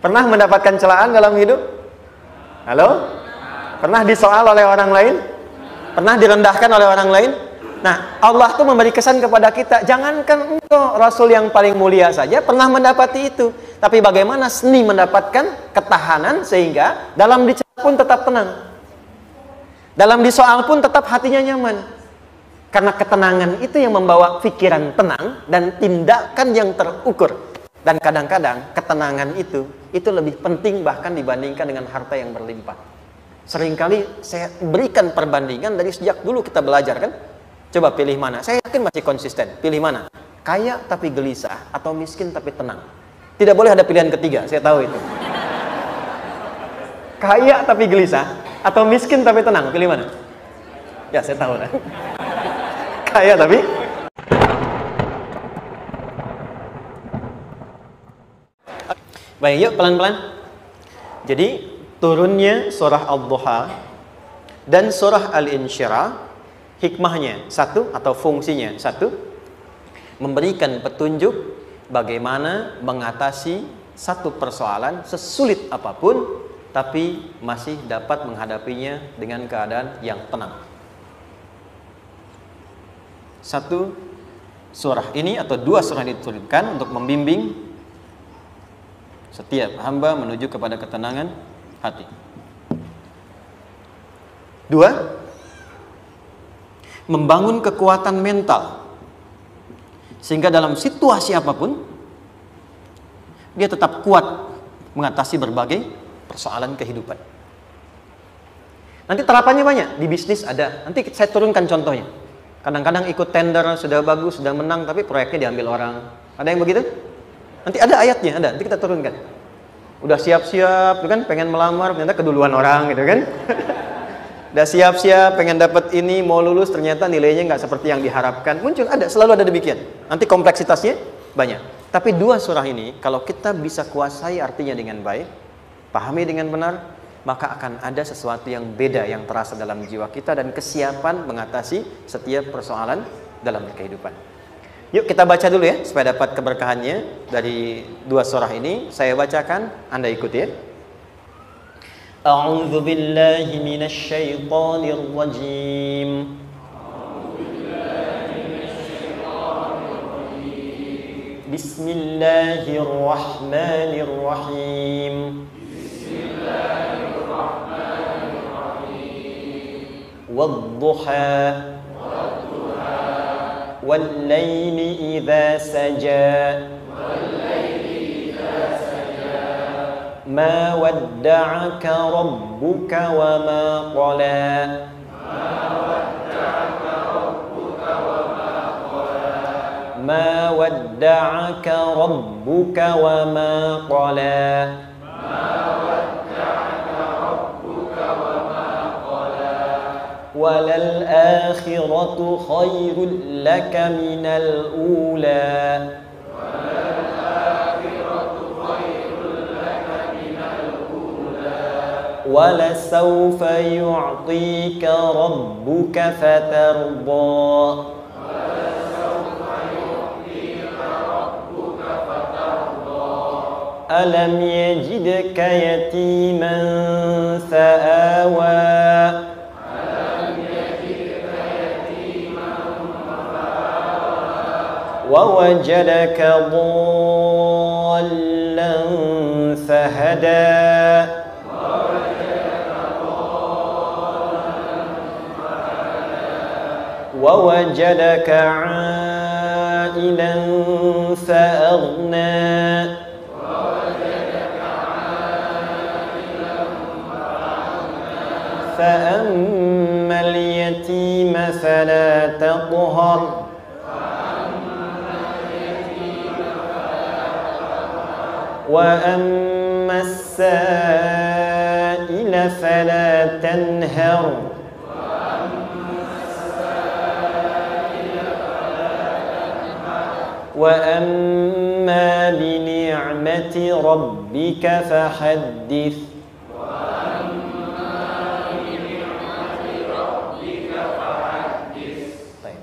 Pernah mendapatkan celaan dalam hidup? Halo? Pernah disoal oleh orang lain? Pernah direndahkan oleh orang lain? Nah, Allah tuh memberi kesan kepada kita, jangankan engkau Rasul yang paling mulia saja pernah mendapati itu. Tapi bagaimana seni mendapatkan ketahanan sehingga dalam dicela pun tetap tenang, dalam disoal pun tetap hatinya nyaman. Karena ketenangan itu yang membawa pikiran tenang dan tindakan yang terukur. Dan kadang-kadang ketenangan itu lebih penting bahkan dibandingkan dengan harta yang berlimpah. Seringkali saya berikan perbandingan dari sejak dulu kita belajar kan. Coba pilih mana? Saya yakin masih konsisten. Pilih mana? Kaya tapi gelisah atau miskin tapi tenang. Tidak boleh ada pilihan ketiga, saya tahu itu. Kaya tapi gelisah atau miskin tapi tenang, pilih mana? Ya, saya tahu lah. Kaya tapi baik, yuk pelan-pelan. Jadi turunnya surah Ad-Duha dan surah Al-Insyirah, hikmahnya satu atau fungsinya satu, memberikan petunjuk bagaimana mengatasi satu persoalan sesulit apapun tapi masih dapat menghadapinya dengan keadaan yang tenang. Satu surah ini atau dua surah ini diturunkan untuk membimbing setiap hamba menuju kepada ketenangan hati. Dua, membangun kekuatan mental sehingga dalam situasi apapun dia tetap kuat mengatasi berbagai persoalan kehidupan. Nanti terapannya banyak, di bisnis ada. Nanti saya turunkan contohnya. Kadang-kadang ikut tender, sudah bagus, sudah menang, tapi proyeknya diambil orang. Ada yang begitu? Nanti ada ayatnya, ada. Nanti kita turunkan. Udah siap-siap, kan? Pengen melamar, ternyata keduluan orang, gitu kan? Udah siap-siap, pengen dapat ini, mau lulus, ternyata nilainya nggak seperti yang diharapkan. Muncul, ada, selalu ada demikian. Nanti kompleksitasnya banyak. Tapi dua surah ini, kalau kita bisa kuasai artinya dengan baik, pahami dengan benar, maka akan ada sesuatu yang beda yang terasa dalam jiwa kita dan kesiapan mengatasi setiap persoalan dalam kehidupan. Yuk kita baca dulu ya, supaya dapat keberkahannya dari dua surah ini. Saya bacakan, Anda ikuti ya. A'udzu billahi minasy syaithanir rajim. Bismillahirrahmanirrahim. Wadduha Wallayli idha saja Ma wadda'aka rabbuka wa ma qala Ma wadda'aka rabbuka wa ma qala Walal akhiratu khairul laka minal ula Walasawfa yu'tika rabbuka fatarda Alam yajidka yatiman fa'awa ووجدك ضالا فهدى ووجدك عائلا فأغنى فأما اليتيم فلا تقهر وأما السائل فلا تنهر وأما بنعمة ربك فحدث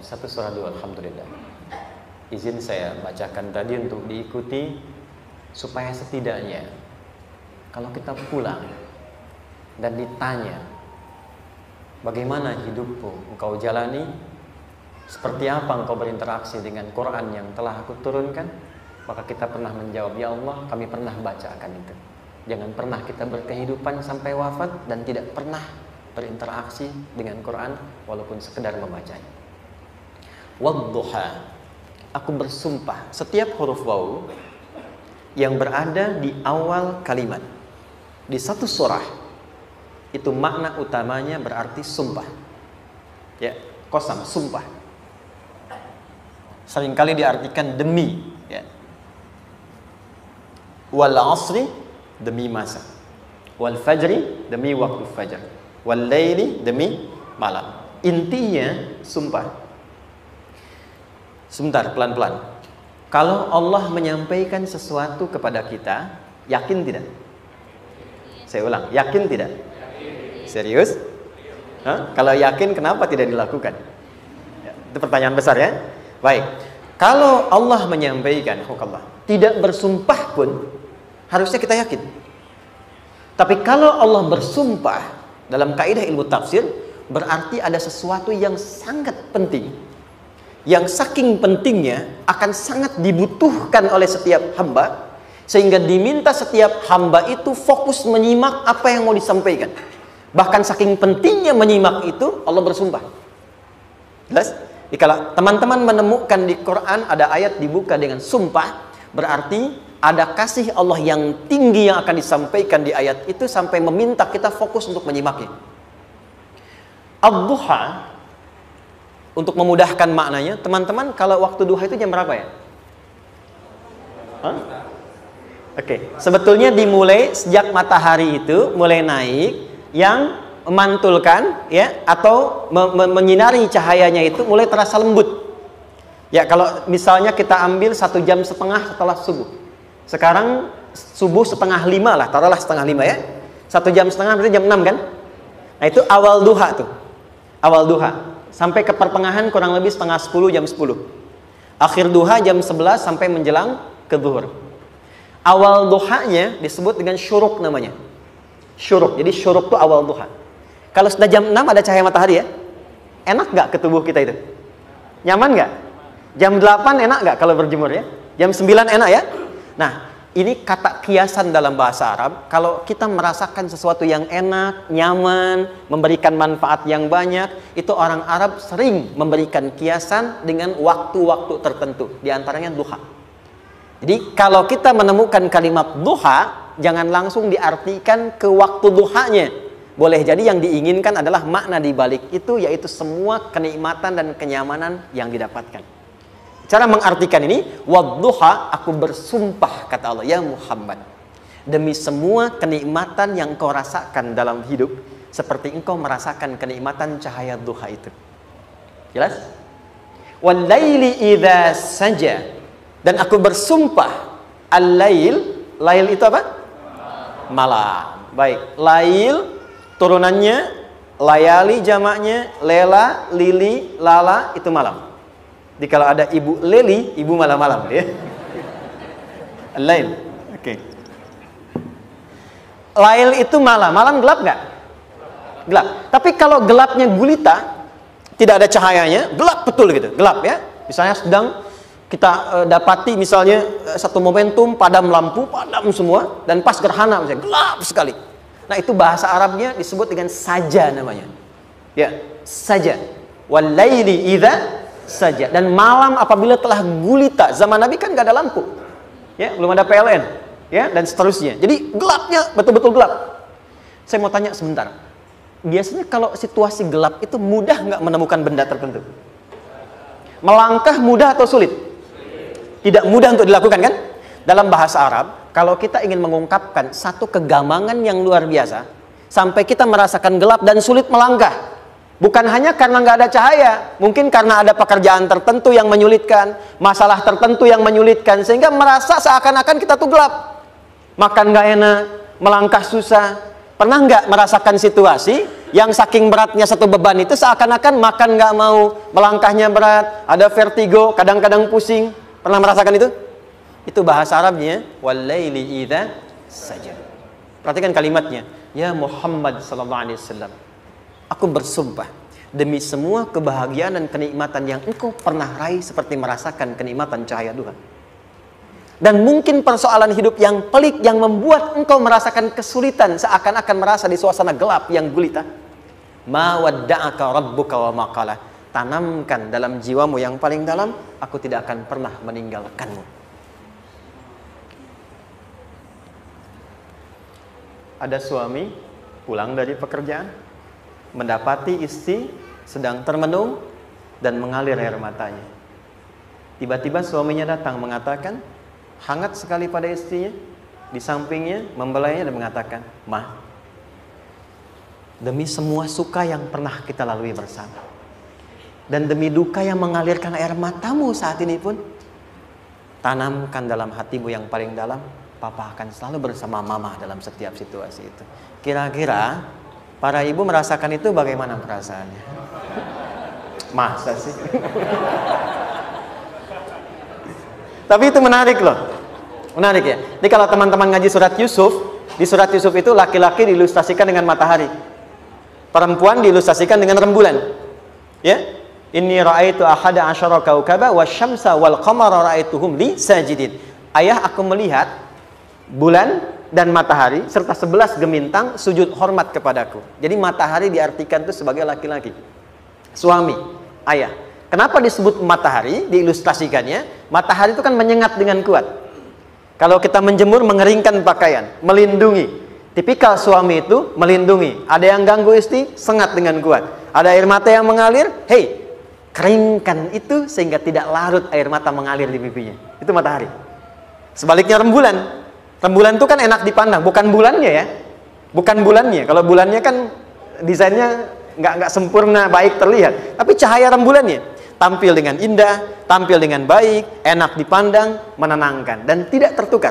Satu surah dulu, alhamdulillah. Izin saya bacakan tadi untuk diikuti supaya setidaknya Kalau kita pulang dan ditanya, bagaimana hidupmu engkau jalani? Seperti apa engkau berinteraksi dengan Quran yang telah aku turunkan? Maka kita pernah menjawab, ya Allah, kami pernah bacakan itu. Jangan pernah kita berkehidupan sampai wafat dan tidak pernah berinteraksi dengan Quran walaupun sekedar membacanya. Wadduha, aku bersumpah, setiap huruf waw yang berada di awal kalimat di satu surah itu makna utamanya berarti sumpah. Ya, qasam, sumpah. Seringkali diartikan demi, ya. Wal asri, demi masa. Wal fajri, demi waktu fajar. Wal laili, demi malam. Intinya sumpah. Sebentar, pelan-pelan. Kalau Allah menyampaikan sesuatu kepada kita, yakin tidak? Saya ulang, yakin tidak? Serius? Hah? Kalau yakin, kenapa tidak dilakukan? Ya, itu pertanyaan besar, ya. Baik, kalau Allah menyampaikan, tidak bersumpah pun harusnya kita yakin. Tapi kalau Allah bersumpah dalam kaidah ilmu tafsir, berarti ada sesuatu yang sangat penting, yang saking pentingnya akan sangat dibutuhkan oleh setiap hamba, sehingga diminta setiap hamba itu fokus menyimak apa yang mau disampaikan. Bahkan saking pentingnya menyimak itu, Allah bersumpah. Jelas? Kalau teman-teman menemukan di Quran ada ayat dibuka dengan sumpah, berarti ada kasih Allah yang tinggi yang akan disampaikan di ayat itu sampai meminta kita fokus untuk menyimaknya. Ad-duha, untuk memudahkan maknanya, teman-teman kalau waktu duha itu jam berapa ya? Oke, sebetulnya dimulai sejak matahari itu mulai naik, yang memantulkan, ya, atau menyinari cahayanya itu mulai terasa lembut. Ya, kalau misalnya kita ambil 1,5 jam setelah subuh. Sekarang subuh 4:30 lah, taruhlah 4:30 ya. 1,5 jam berarti jam 6 kan? Nah, itu awal duha tuh. Awal duha. Sampai ke pertengahan kurang lebih 9:30, jam 10. Akhir duha jam 11 sampai menjelang ke zuhur. Awal duhanya disebut dengan syuruk namanya. Syuruk. Jadi syuruk itu awal duha. Kalau sudah jam 6 ada cahaya matahari ya, enak nggak ke tubuh kita itu? Nyaman nggak? Jam 8 enak nggak kalau berjemur ya? Jam 9 enak ya? Nah, ini kata kiasan dalam bahasa Arab. Kalau kita merasakan sesuatu yang enak, nyaman, memberikan manfaat yang banyak, itu orang Arab sering memberikan kiasan dengan waktu-waktu tertentu, diantaranya duha. Jadi kalau kita menemukan kalimat duha, jangan langsung diartikan ke waktu duhanya. Boleh jadi yang diinginkan adalah makna di balik itu, yaitu semua kenikmatan dan kenyamanan yang didapatkan. Cara mengartikan ini, wadduha, aku bersumpah, kata Allah, ya Muhammad, demi semua kenikmatan yang kau rasakan dalam hidup, seperti engkau merasakan kenikmatan cahaya duha itu. Jelas? Wal laili idza saja, dan aku bersumpah, al-lail, lail itu apa? Malam. Baik, lail turunannya, layali jamaknya, lela, lili, lala, itu malam. Jadi kalau ada ibu leli, ibu malam-malam ya. Lail. Oke. Lail itu malam. Malam gelap nggak? Gelap. Tapi kalau gelapnya gulita, tidak ada cahayanya, gelap betul gitu. Gelap ya. Misalnya sedang kita dapati misalnya satu momentum padam lampu, padam semua, dan pas gerhana misalnya gelap sekali. Nah, itu bahasa Arabnya disebut dengan saja namanya. Ya, saja. Wal laili idza saja. Dan malam apabila telah gulita. Zaman Nabi kan nggak ada lampu. Ya, belum ada PLN, ya, dan seterusnya. Jadi gelapnya betul-betul gelap. Saya mau tanya sebentar. Biasanya kalau situasi gelap itu mudah nggak menemukan benda tertentu? Melangkah mudah atau sulit? Tidak mudah untuk dilakukan kan? Dalam bahasa Arab, kalau kita ingin mengungkapkan satu kegamangan yang luar biasa, sampai kita merasakan gelap dan sulit melangkah, bukan hanya karena nggak ada cahaya, mungkin karena ada pekerjaan tertentu yang menyulitkan, masalah tertentu yang menyulitkan, sehingga merasa seakan-akan kita tuh gelap, makan nggak enak, melangkah susah. Pernah nggak merasakan situasi yang saking beratnya satu beban itu seakan-akan makan nggak mau, melangkahnya berat, ada vertigo, kadang-kadang pusing. Pernah merasakan itu? Itu bahasa Arabnya wal laili idza saja. Perhatikan kalimatnya. Ya Muhammad sallallahu alaihi wasallam, aku bersumpah demi semua kebahagiaan dan kenikmatan yang engkau pernah raih seperti merasakan kenikmatan cahaya Tuhan. Dan mungkin persoalan hidup yang pelik yang membuat engkau merasakan kesulitan, seakan-akan merasa di suasana gelap yang gulita. Ma wadda'aka rabbuka wa ma qala. Tanamkan dalam jiwamu yang paling dalam, aku tidak akan pernah meninggalkanmu. Ada suami pulang dari pekerjaan, mendapati istri sedang termenung dan mengalir air matanya. Tiba-tiba suaminya datang mengatakan, hangat sekali pada istrinya, di sampingnya membelainya dan mengatakan, "Ma, demi semua suka yang pernah kita lalui bersama, dan demi duka yang mengalirkan air matamu saat ini pun, tanamkan dalam hatimu yang paling dalam, Papa akan selalu bersama Mama dalam setiap situasi itu." Kira-kira para ibu merasakan itu bagaimana perasaannya? Masa sih? Tapi itu menarik loh. Menarik ya. Jadi kalau teman-teman ngaji surat Yusuf, di surat Yusuf itu laki-laki diilustrasikan dengan matahari, perempuan diilustrasikan dengan rembulan. Ya. Inni ra'aitu ahada asyara kaukaba wasyamsa wal qamara ra'aituhum li sajidin. Ayah, aku melihat bulan dan matahari serta 11 gemintang sujud hormat kepadaku. Jadi matahari diartikan itu sebagai laki-laki, suami, ayah. Kenapa disebut matahari? Diilustrasikannya, matahari itu kan menyengat dengan kuat. Kalau kita menjemur, mengeringkan pakaian, melindungi. Tipikal suami itu melindungi. Ada yang ganggu istri, sengat dengan kuat. Ada air mata yang mengalir, hey, keringkan itu sehingga tidak larut air mata mengalir di pipinya. Itu matahari. Sebaliknya rembulan. Rembulan itu kan enak dipandang, bukan bulannya ya. Bukan bulannya. Kalau bulannya kan desainnya nggak sempurna, baik terlihat. Tapi cahaya rembulannya tampil dengan indah, tampil dengan baik, enak dipandang, menenangkan, dan tidak tertukar.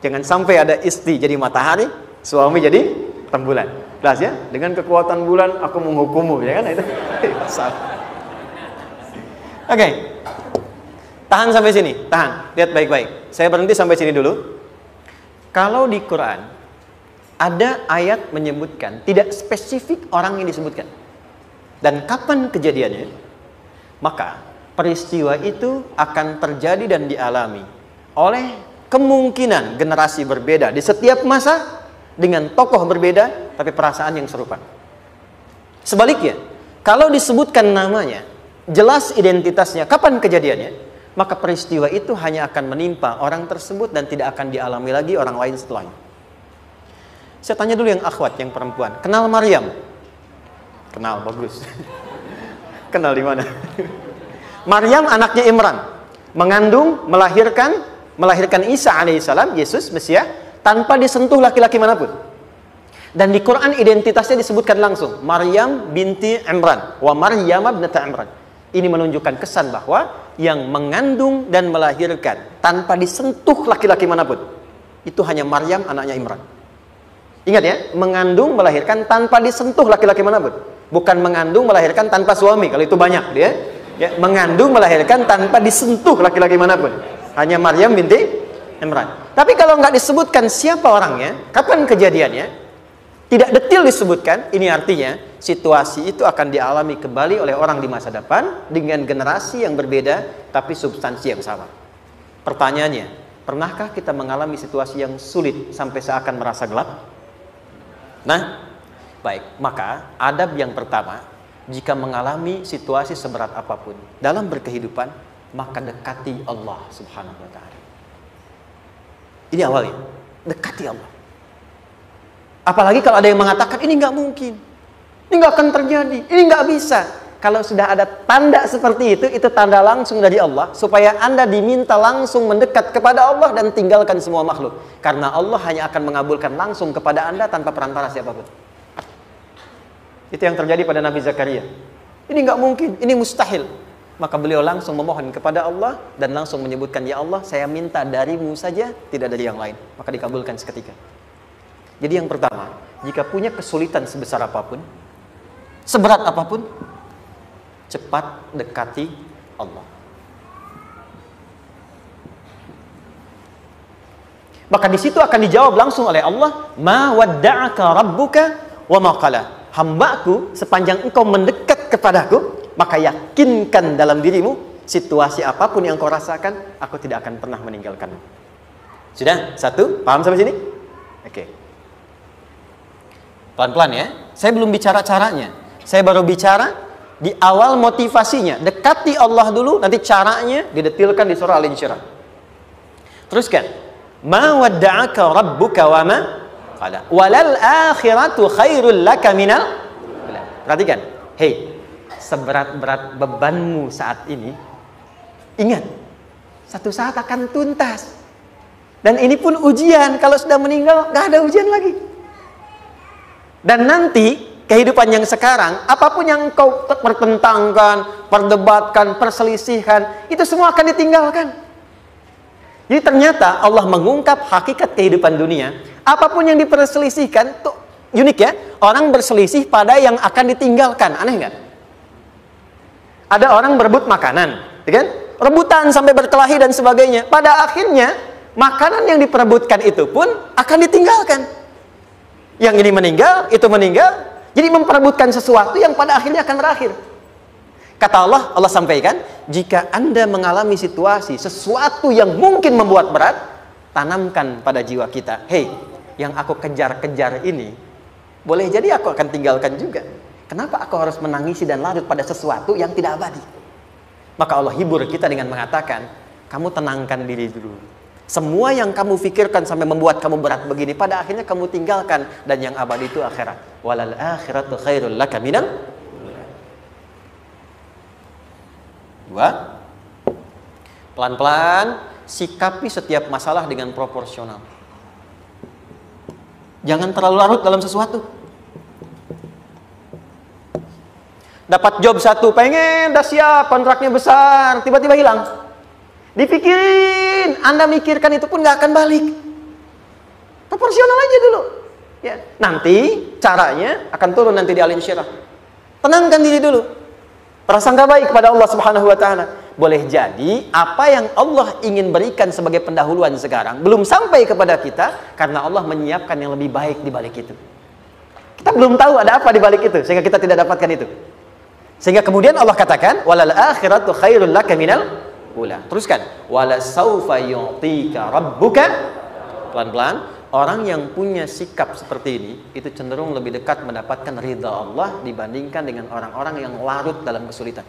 Jangan sampai ada istri jadi matahari, suami jadi rembulan. Jelas ya? Dengan kekuatan bulan aku menghukummu, ya kan? Itu salah. Oke. Tahan sampai sini, tahan. Lihat baik-baik. Saya berhenti sampai sini dulu. Kalau di Quran ada ayat menyebutkan, tidak spesifik orang yang disebutkan dan kapan kejadiannya, maka peristiwa itu akan terjadi dan dialami oleh kemungkinan generasi berbeda di setiap masa dengan tokoh berbeda tapi perasaan yang serupa. Sebaliknya, kalau disebutkan namanya, jelas identitasnya, kapan kejadiannya, maka peristiwa itu hanya akan menimpa orang tersebut dan tidak akan dialami lagi orang lain setelahnya. Saya tanya dulu yang akhwat, yang perempuan, kenal Maryam? Kenal, bagus. Kenal di mana? Maryam anaknya Imran, mengandung, melahirkan Isa alaihissalam, Yesus Mesias, tanpa disentuh laki-laki manapun. Dan di Quran identitasnya disebutkan langsung, Maryam binti Imran, wa Maryam ibnata Imran. Ini menunjukkan kesan bahwa yang mengandung dan melahirkan tanpa disentuh laki-laki manapun, itu hanya Maryam anaknya Imran. Ingat ya, mengandung, melahirkan tanpa disentuh laki-laki manapun. Bukan mengandung, melahirkan tanpa suami, kalau itu banyak dia. Ya, mengandung, melahirkan tanpa disentuh laki-laki manapun. Hanya Maryam binti Imran. Tapi kalau nggak disebutkan siapa orangnya, kapan kejadiannya, tidak detail disebutkan, ini artinya situasi itu akan dialami kembali oleh orang di masa depan dengan generasi yang berbeda tapi substansi yang sama. Pertanyaannya, pernahkah kita mengalami situasi yang sulit sampai seakan merasa gelap? Nah, baik, maka adab yang pertama, jika mengalami situasi seberat apapun dalam berkehidupan, maka dekati Allah Subhanahu wa ta'ala. Ini awalnya, dekati Allah. Apalagi kalau ada yang mengatakan ini nggak mungkin, ini nggak akan terjadi, ini nggak bisa. Kalau sudah ada tanda seperti itu tanda langsung dari Allah supaya Anda diminta langsung mendekat kepada Allah dan tinggalkan semua makhluk. Karena Allah hanya akan mengabulkan langsung kepada Anda tanpa perantara siapapun. Itu yang terjadi pada Nabi Zakaria. Ini nggak mungkin, ini mustahil. Maka beliau langsung memohon kepada Allah dan langsung menyebutkan, ya Allah, saya minta darimu saja, tidak dari yang lain. Maka dikabulkan seketika. Jadi yang pertama, jika punya kesulitan sebesar apapun, seberat apapun, cepat dekati Allah. Maka di situ akan dijawab langsung oleh Allah, ma wadda'aka rabbuka wa ma qala. Hambaku, sepanjang engkau mendekat kepadaku, maka yakinkan dalam dirimu, situasi apapun yang kau rasakan, aku tidak akan pernah meninggalkanmu. Sudah? Satu? Paham sampai sini? Oke. Pelan-pelan ya. Saya belum bicara caranya. Saya baru bicara di awal motivasinya. Dekati Allah dulu, nanti caranya didetilkan di surah Al-Insyirah. Teruskan. Ma wadda'aka rabbuka wa ma qala. Walal akhiratu khairul laka minal. Perhatikan. Hei, seberat-berat bebanmu saat ini, ingat, satu saat akan tuntas. Dan ini pun ujian. Kalau sudah meninggal, gak ada ujian lagi. Dan nanti kehidupan yang sekarang, apapun yang kau pertentangkan, perdebatkan, perselisihkan, itu semua akan ditinggalkan. Jadi ternyata Allah mengungkap hakikat kehidupan dunia. Apapun yang diperselisihkan, tuh unik ya. Orang berselisih pada yang akan ditinggalkan. Aneh nggak? Ada orang berebut makanan, kan? Rebutan sampai berkelahi dan sebagainya. Pada akhirnya, makanan yang diperebutkan itu pun akan ditinggalkan. Yang ini meninggal, itu meninggal. Jadi memperebutkan sesuatu yang pada akhirnya akan berakhir. Kata Allah, Allah sampaikan, jika Anda mengalami situasi, sesuatu yang mungkin membuat berat, tanamkan pada jiwa kita, hei, yang aku kejar-kejar ini, boleh jadi aku akan tinggalkan juga. Kenapa aku harus menangisi dan larut pada sesuatu yang tidak abadi? Maka Allah hibur kita dengan mengatakan, kamu tenangkan diri dulu. Semua yang kamu pikirkan sampai membuat kamu berat begini, pada akhirnya kamu tinggalkan. Dan yang abadi itu akhirat. Walal akhiratu khairul laka minal. Dua, pelan-pelan sikapi setiap masalah dengan proporsional. Jangan terlalu larut dalam sesuatu. Dapat job satu, pengen, dah siap, kontraknya besar, tiba-tiba hilang. Dipikirin, Anda mikirkan itu pun gak akan balik. Proporsional aja dulu. Ya, nanti caranya akan turun nanti di Al-Insyirah. Tenangkan diri dulu. Prasangka baik kepada Allah Subhanahu wa taala. Boleh jadi apa yang Allah ingin berikan sebagai pendahuluan sekarang belum sampai kepada kita karena Allah menyiapkan yang lebih baik di balik itu. Kita belum tahu ada apa di balik itu sehingga kita tidak dapatkan itu. Sehingga kemudian Allah katakan walal akhiratu khairul laka minal ula. Teruskan wala saufa yu'tika rabbuka. Pelan-pelan. Orang yang punya sikap seperti ini, itu cenderung lebih dekat mendapatkan ridha Allah dibandingkan dengan orang-orang yang larut dalam kesulitan.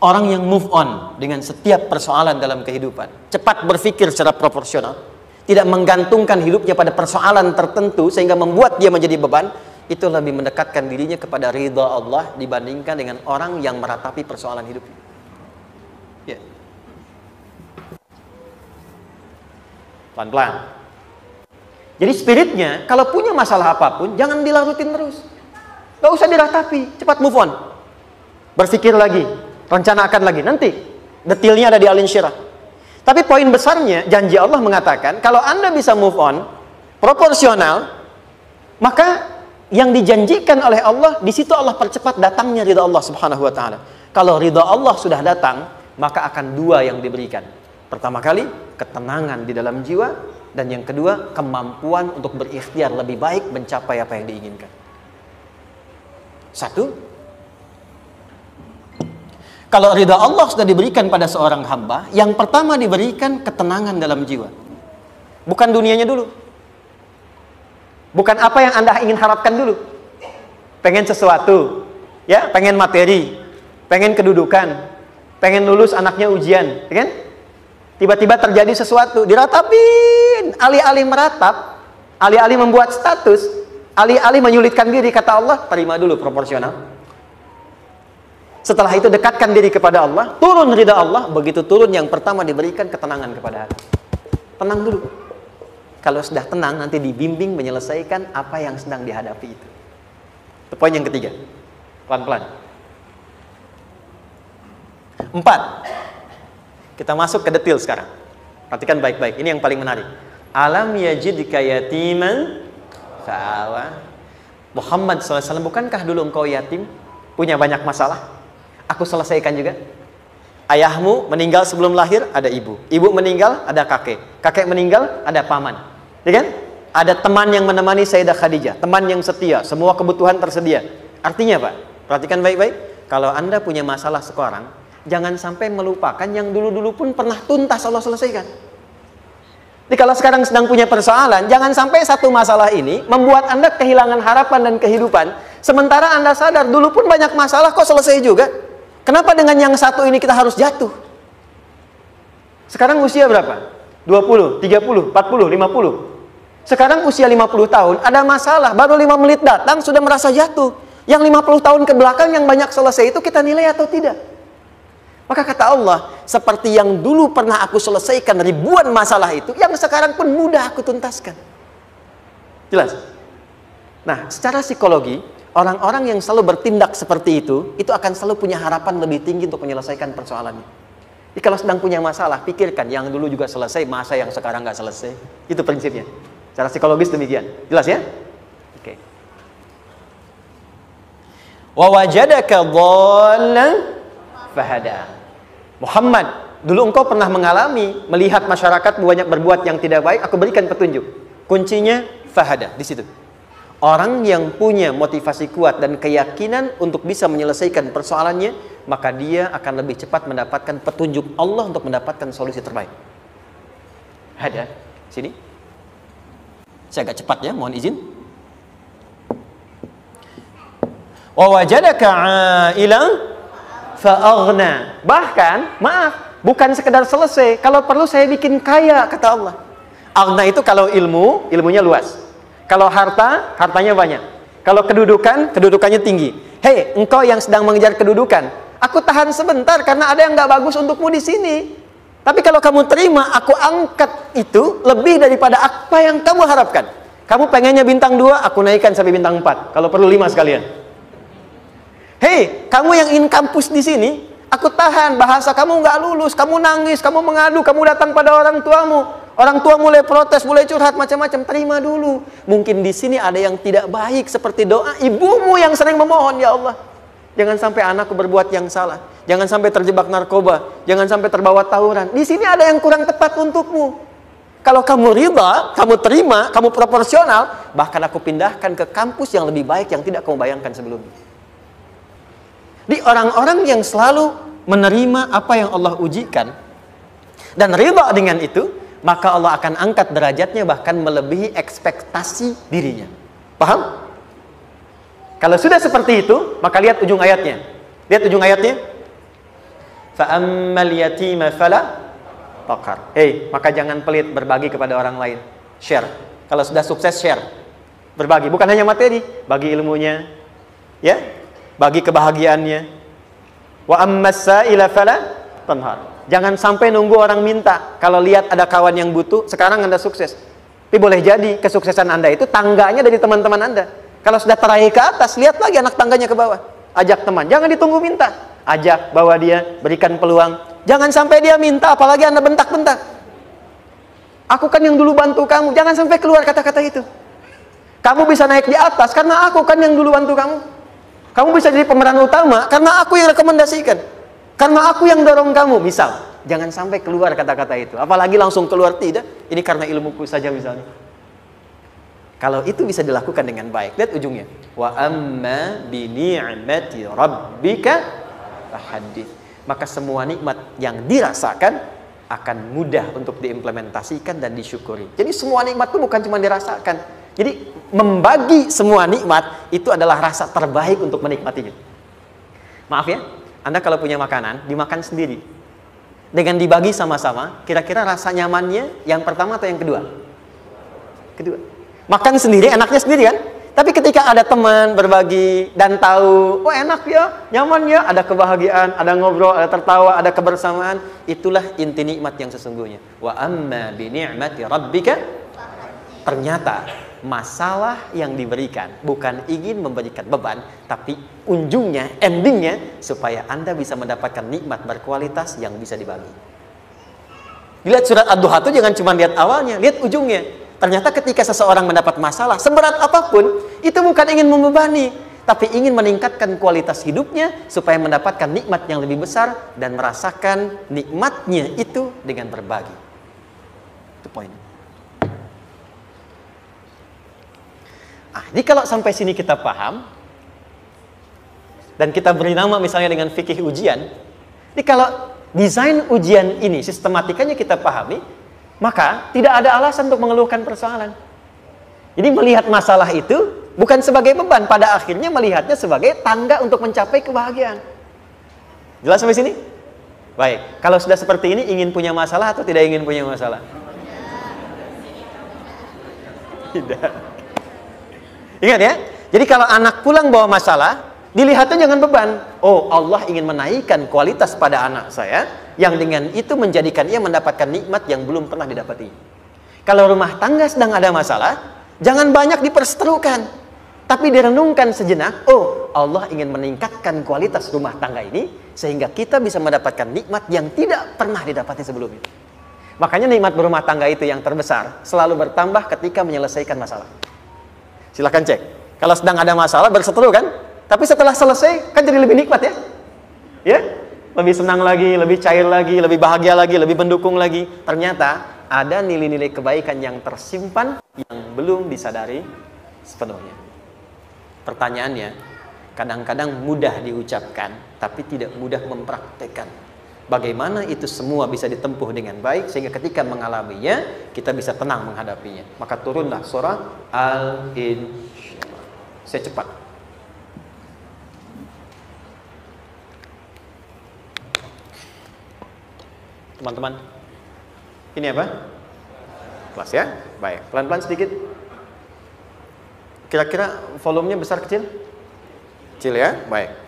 Orang yang move on dengan setiap persoalan dalam kehidupan, cepat berpikir secara proporsional, tidak menggantungkan hidupnya pada persoalan tertentu sehingga membuat dia menjadi beban, itu lebih mendekatkan dirinya kepada ridha Allah dibandingkan dengan orang yang meratapi persoalan hidupnya. Ya. Pelan-pelan. Jadi spiritnya, kalau punya masalah apapun, jangan dilarutin terus. Gak usah diratapi, cepat move on. Berpikir lagi, rencanakan lagi. Nanti, detailnya ada di Al-Insyirah. Tapi poin besarnya, janji Allah mengatakan, kalau Anda bisa move on, proporsional, maka yang dijanjikan oleh Allah, di situ Allah percepat datangnya ridha Allah Subhanahu wa ta'ala. Kalau ridha Allah sudah datang, maka akan dua yang diberikan. Pertama kali, ketenangan di dalam jiwa. Dan yang kedua, kemampuan untuk berikhtiar lebih baik mencapai apa yang diinginkan. Satu, kalau ridha Allah sudah diberikan pada seorang hamba, yang pertama diberikan ketenangan dalam jiwa. Bukan dunianya dulu. Bukan apa yang Anda ingin harapkan dulu. Pengen sesuatu, ya, pengen materi, pengen kedudukan, pengen lulus anaknya ujian, ya kan? Tiba-tiba terjadi sesuatu, diratapin, alih-alih meratap, alih-alih membuat status, alih-alih menyulitkan diri, kata Allah, terima dulu proporsional. Setelah itu dekatkan diri kepada Allah, turun ridha Allah, begitu turun yang pertama diberikan ketenangan kepada hati. Tenang dulu. Kalau sudah tenang, nanti dibimbing menyelesaikan apa yang sedang dihadapi itu. Itu poin yang ketiga. Pelan-pelan. 4. Kita masuk ke detail sekarang. Perhatikan baik-baik. Ini yang paling menarik. Alam yajidka yatiman fa'awa. Muhammad SAW, bukankah dulu engkau yatim? Punya banyak masalah? Aku selesaikan juga. Ayahmu meninggal sebelum lahir, ada ibu. Ibu meninggal, ada kakek. Kakek meninggal, ada paman. Ya kan? Ada teman yang menemani Sayyidah Khadijah, teman yang setia, semua kebutuhan tersedia. Artinya Pak, perhatikan baik-baik. Kalau Anda punya masalah sekarang, jangan sampai melupakan yang dulu-dulu pun pernah tuntas Allah selesaikan. Jadi kalau sekarang sedang punya persoalan, jangan sampai satu masalah ini membuat Anda kehilangan harapan dan kehidupan. Sementara Anda sadar, dulu pun banyak masalah kok selesai juga. Kenapa dengan yang satu ini kita harus jatuh? Sekarang usia berapa? 20, 30, 40, 50. Sekarang usia 50 tahun, ada masalah, baru 5 menit datang sudah merasa jatuh. Yang 50 tahun ke belakang yang banyak selesai itu kita nilai atau tidak? Maka kata Allah, seperti yang dulu pernah aku selesaikan ribuan masalah itu, yang sekarang pun mudah aku tuntaskan. Jelas? Nah, secara psikologi, orang-orang yang selalu bertindak seperti itu akan selalu punya harapan lebih tinggi untuk menyelesaikan persoalannya. Jadi kalau sedang punya masalah, pikirkan yang dulu juga selesai, masa yang sekarang nggak selesai. Itu prinsipnya. Secara psikologis demikian. Jelas ya? Oke. Wa wajadaka dhallan fahada. Muhammad, dulu engkau pernah mengalami melihat masyarakat banyak berbuat yang tidak baik, aku berikan petunjuk. Kuncinya fahada di situ. Orang yang punya motivasi kuat dan keyakinan untuk bisa menyelesaikan persoalannya, maka dia akan lebih cepat mendapatkan petunjuk Allah untuk mendapatkan solusi terbaik. Ada sini. Saya agak cepat ya, mohon izin. Wa wajadaka 'ailan fa'aghna. Bahkan, maaf, bukan sekedar selesai, kalau perlu saya bikin kaya, kata Allah. Aghna itu kalau ilmunya luas. Kalau harta, hartanya banyak. Kalau kedudukan, kedudukannya tinggi. Hei, engkau yang sedang mengejar kedudukan, aku tahan sebentar karena ada yang nggak bagus untukmu di sini. Tapi kalau kamu terima, aku angkat itu lebih daripada apa yang kamu harapkan. Kamu pengennya bintang 2, aku naikkan sampai bintang 4. Kalau perlu 5 sekalian. Hei, kamu yang ingin kampus di sini, aku tahan. Bahasa kamu nggak lulus, kamu nangis, kamu mengadu, kamu datang pada orang tuamu. Orang tua mulai protes, mulai curhat macam-macam. Terima dulu. Mungkin di sini ada yang tidak baik seperti doa ibumu yang sering memohon, ya Allah, jangan sampai anakku berbuat yang salah. Jangan sampai terjebak narkoba. Jangan sampai terbawa tawuran. Di sini ada yang kurang tepat untukmu. Kalau kamu ridha, kamu terima, kamu proporsional, bahkan aku pindahkan ke kampus yang lebih baik yang tidak kamu bayangkan sebelumnya. Di orang-orang yang selalu menerima apa yang Allah ujikan dan ridha dengan itu, maka Allah akan angkat derajatnya bahkan melebihi ekspektasi dirinya. Paham? Kalau sudah seperti itu, maka lihat ujung ayatnya. Lihat ujung ayatnya. Fa'ammal yatima fala taqhar. Maka jangan pelit berbagi kepada orang lain. Share. Kalau sudah sukses, share. Berbagi, bukan hanya materi, bagi ilmunya, ya, bagi kebahagiaannya. Wa ammas sa'ila fala tanhar. Jangan sampai nunggu orang minta. Kalau lihat ada kawan yang butuh, sekarang Anda sukses. Tapi boleh jadi kesuksesan Anda itu tangganya dari teman-teman Anda. Kalau sudah teraih ke atas, lihat lagi anak tangganya ke bawah. Ajak teman, jangan ditunggu minta. Ajak, bawa dia, berikan peluang. Jangan sampai dia minta, apalagi Anda bentak-bentak. Aku kan yang dulu bantu kamu. Jangan sampai keluar kata-kata itu. Kamu bisa naik di atas karena aku kan yang dulu bantu kamu. Kamu bisa jadi pemeran utama karena aku yang rekomendasikan. Karena aku yang dorong kamu, misal. Jangan sampai keluar kata-kata itu. Apalagi langsung keluar, tidak. Ini karena ilmuku saja misalnya. Kalau itu bisa dilakukan dengan baik. Lihat ujungnya. Wa amma bi ni'mati rabbika fahaddits. Maka semua nikmat yang dirasakan akan mudah untuk diimplementasikan dan disyukuri. Jadi semua nikmat itu bukan cuma dirasakan. Jadi membagi semua nikmat itu adalah rasa terbaik untuk menikmatinya. Maaf ya. Anda kalau punya makanan, dimakan sendiri. Dengan dibagi sama-sama, kira-kira rasa nyamannya yang pertama atau yang kedua? Kedua. Makan sendiri, enaknya sendiri kan? Tapi ketika ada teman berbagi dan tahu, oh enak ya, nyaman ya, ada kebahagiaan, ada ngobrol, ada tertawa, ada kebersamaan, itulah inti nikmat yang sesungguhnya. Wa amma bi ni'mati rabbika. Ternyata masalah yang diberikan bukan ingin memberikan beban, tapi ujungnya, endingnya supaya Anda bisa mendapatkan nikmat berkualitas yang bisa dibagi. Lihat surat Ad-Duha itu jangan cuma lihat awalnya, lihat ujungnya. Ternyata ketika seseorang mendapat masalah seberat apapun, itu bukan ingin membebani, tapi ingin meningkatkan kualitas hidupnya supaya mendapatkan nikmat yang lebih besar dan merasakan nikmatnya itu dengan berbagi. Itu poinnya. Jadi kalau sampai sini kita paham, dan kita beri nama misalnya dengan fikih ujian, jadi kalau desain ujian ini, sistematikanya kita pahami, maka tidak ada alasan untuk mengeluhkan persoalan. Jadi melihat masalah itu bukan sebagai beban, pada akhirnya melihatnya sebagai tangga untuk mencapai kebahagiaan. Jelas sampai sini? Baik, kalau sudah seperti ini, ingin punya masalah atau tidak ingin punya masalah? Tidak. Ingat ya, jadi kalau anak pulang bawa masalah, dilihatnya jangan beban. Oh, Allah ingin menaikkan kualitas pada anak saya, yang dengan itu menjadikan ia mendapatkan nikmat yang belum pernah didapati. Kalau rumah tangga sedang ada masalah, jangan banyak diperseterukan, tapi direnungkan sejenak. Oh, Allah ingin meningkatkan kualitas rumah tangga ini, sehingga kita bisa mendapatkan nikmat yang tidak pernah didapati sebelumnya. Makanya nikmat berumah tangga itu yang terbesar, selalu bertambah ketika menyelesaikan masalah. Silahkan cek. Kalau sedang ada masalah, berseteru kan? Tapi setelah selesai, kan jadi lebih nikmat ya? Ya? Lebih senang lagi, lebih cair lagi, lebih bahagia lagi, lebih mendukung lagi. Ternyata ada nilai-nilai kebaikan yang tersimpan yang belum disadari sepenuhnya. Pertanyaannya, kadang-kadang mudah diucapkan, tapi tidak mudah mempraktekkan. Bagaimana itu semua bisa ditempuh dengan baik, sehingga ketika mengalaminya, kita bisa tenang menghadapinya. Maka turunlah surah Al-Insyirah. Saya cepat. Teman-teman, ini apa? Kelas ya? Baik, pelan-pelan sedikit. Kira-kira volumenya besar kecil? Kecil ya? Baik.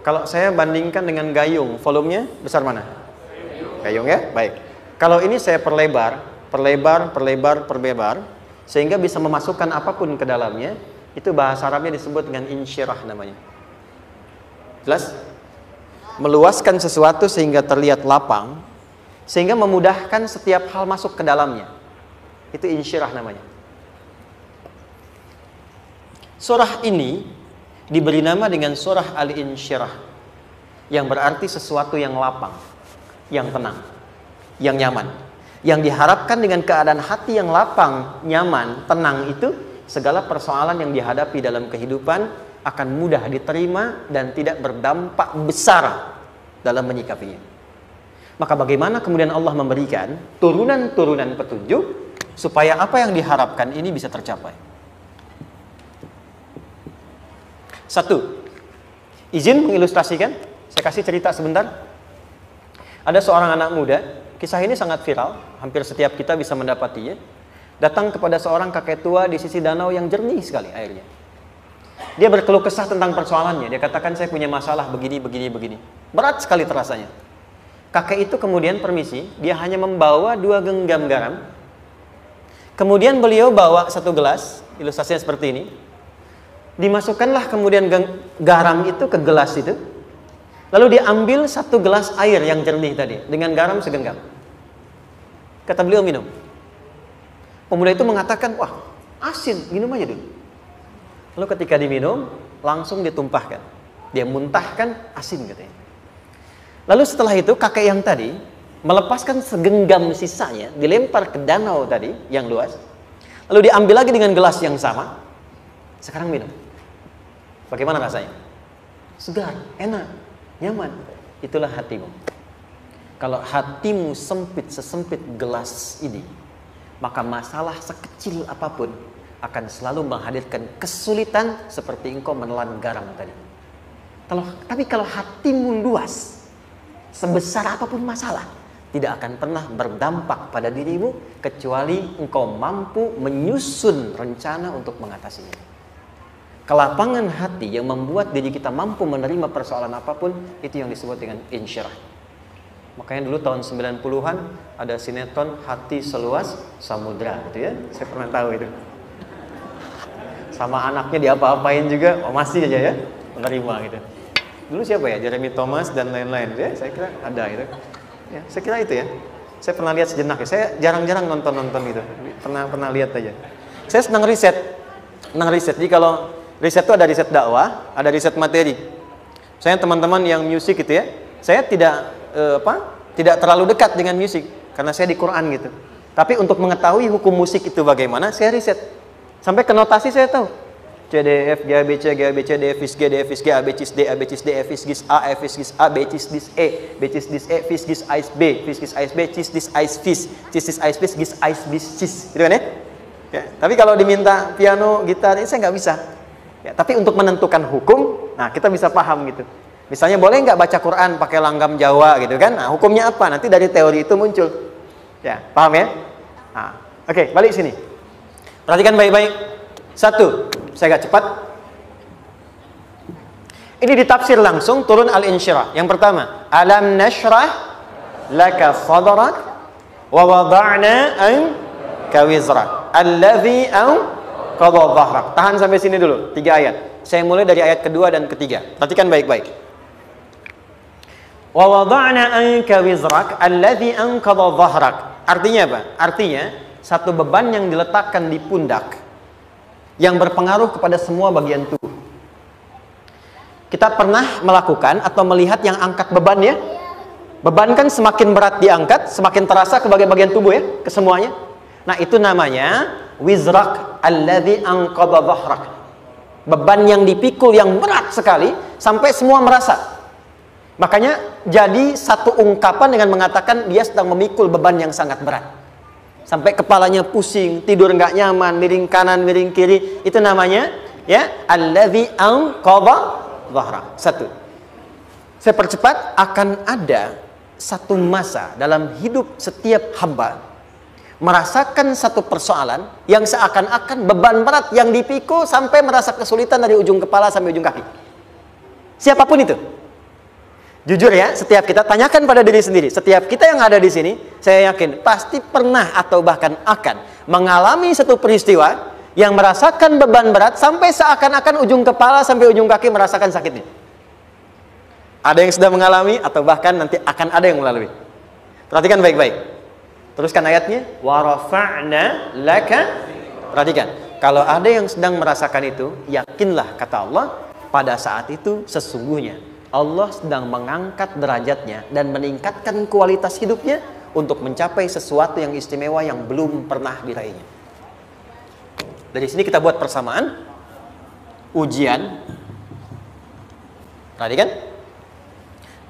Kalau saya bandingkan dengan gayung, volumenya besar mana? Gayung ya? Baik. Kalau ini saya perlebar, sehingga bisa memasukkan apapun ke dalamnya, itu bahasa Arabnya disebut dengan insyirah namanya. Jelas? Meluaskan sesuatu sehingga terlihat lapang, sehingga memudahkan setiap hal masuk ke dalamnya. Itu insyirah namanya. Surah ini diberi nama dengan surah Al-Insyirah, yang berarti sesuatu yang lapang, yang tenang, yang nyaman. Yang diharapkan dengan keadaan hati yang lapang, nyaman, tenang itu, segala persoalan yang dihadapi dalam kehidupan akan mudah diterima dan tidak berdampak besar dalam menyikapinya. Maka bagaimana kemudian Allah memberikan turunan-turunan petunjuk supaya apa yang diharapkan ini bisa tercapai? Satu, izin mengilustrasikan. Saya kasih cerita sebentar. Ada seorang anak muda, kisah ini sangat viral, hampir setiap kita bisa mendapatinya. Datang kepada seorang kakek tua di sisi danau yang jernih sekali airnya. Dia berkeluh kesah tentang persoalannya. Dia katakan, saya punya masalah begini. Berat sekali terasanya. Kakek itu kemudian permisi, dia hanya membawa 2 genggam garam. Kemudian beliau bawa 1 gelas, ilustrasinya seperti ini. Dimasukkanlah kemudian garam itu ke gelas itu. Lalu diambil 1 gelas air yang jernih tadi, dengan garam segenggam. Kata beliau, minum. Pemuda itu mengatakan, wah asin, minum aja dulu. Lalu ketika diminum, langsung ditumpahkan. Dia muntahkan asin katanya. Lalu setelah itu kakek yang tadi melepaskan segenggam sisanya, dilempar ke danau tadi yang luas. Lalu diambil lagi dengan gelas yang sama. Sekarang minum. Bagaimana rasanya? Segar, enak, nyaman. Itulah hatimu. Kalau hatimu sempit sesempit gelas ini, maka masalah sekecil apapun akan selalu menghadirkan kesulitan seperti engkau menelan garam tadi. Tapi kalau hatimu luas, sebesar apapun masalah, tidak akan pernah berdampak pada dirimu kecuali engkau mampu menyusun rencana untuk mengatasinya. Kelapangan hati yang membuat diri kita mampu menerima persoalan apapun, itu yang disebut dengan insyirah. Makanya dulu tahun 90-an ada sinetron Hati Seluas Samudra gitu ya. Saya pernah tahu itu. Sama anaknya diapa-apain juga, masih aja ya menerima gitu. Dulu siapa ya? Jeremy Thomas dan lain-lain ya. Saya kira ada itu. Ya, saya kira itu ya. Saya pernah lihat sejenak ya. Saya jarang-jarang nonton itu. Pernah lihat aja. Saya senang riset. Jadi kalau Riset itu ada riset dakwah, ada riset materi. Saya teman-teman yang musik gitu ya, saya tidak tidak terlalu dekat dengan musik karena saya di Quran gitu. Tapi untuk mengetahui hukum musik itu bagaimana, saya riset. Sampai ke notasi saya tahu. C, D, F, G, A, B, C, G, A, B, C, D, F, G, D, F, G, A, B, C, D, A, B, C, D, F, G, A, F, G, A, B, C, D, E, B, C, D, E, F, G, Ais, B, F, G, Ais, B, C, D, Ais, Fis, C, D, Ais, B, G, Ais, B, Cis. Gitu kan ya? Ya? Tapi kalau diminta piano, gitar, ini saya nggak bisa. Ya, tapi untuk menentukan hukum, nah kita bisa paham gitu. Misalnya boleh nggak baca Quran pakai langgam Jawa gitu kan? Nah hukumnya apa? Nanti dari teori itu muncul. Ya, paham ya? Nah, oke, balik sini. Perhatikan baik-baik. Satu, saya agak cepat. Ini ditafsir langsung turun Al-Insyirah. Yang pertama, alam nashrah laka sadrak wa wada'na anka wizrak allazi anqadha dhahrak. Tahan sampai sini dulu, 3 ayat. Saya mulai dari ayat kedua dan ketiga. Perhatikan baik-baik. Wa wada'na anka wizrak allazi anqadha dhahrak. Artinya apa? Artinya satu beban yang diletakkan di pundak yang berpengaruh kepada semua bagian tubuh. Kita pernah melakukan atau melihat yang angkat beban ya? Beban kan semakin berat diangkat, semakin terasa ke bagian-bagian tubuh ya, ke semuanya. Nah, itu namanya wizrak alladzi anqadha dhahrak. Beban yang dipikul yang berat sekali sampai semua merasa. Makanya jadi satu ungkapan dengan mengatakan dia sedang memikul beban yang sangat berat. Sampai kepalanya pusing, tidur nggak nyaman, miring kanan, miring kiri. Itu namanya ya alladzi anqadha dhahrak. Satu. Saya percepat, akan ada satu masa dalam hidup setiap hamba merasakan satu persoalan yang seakan-akan beban berat yang dipikul sampai merasa kesulitan dari ujung kepala sampai ujung kaki. Siapapun itu. Jujur ya, setiap kita tanyakan pada diri sendiri. Setiap kita yang ada di sini, saya yakin pasti pernah atau bahkan akan mengalami satu peristiwa yang merasakan beban berat sampai seakan-akan ujung kepala sampai ujung kaki merasakan sakitnya. Ada yang sudah mengalami atau bahkan nanti akan ada yang melalui. Perhatikan baik-baik. Teruskan ayatnya. Wa rafa'na laka. Perhatikan. Kalau ada yang sedang merasakan itu, yakinlah kata Allah, pada saat itu sesungguhnya Allah sedang mengangkat derajatnya dan meningkatkan kualitas hidupnya untuk mencapai sesuatu yang istimewa yang belum pernah diraihnya. Dari sini kita buat persamaan. Ujian. Tadi kan?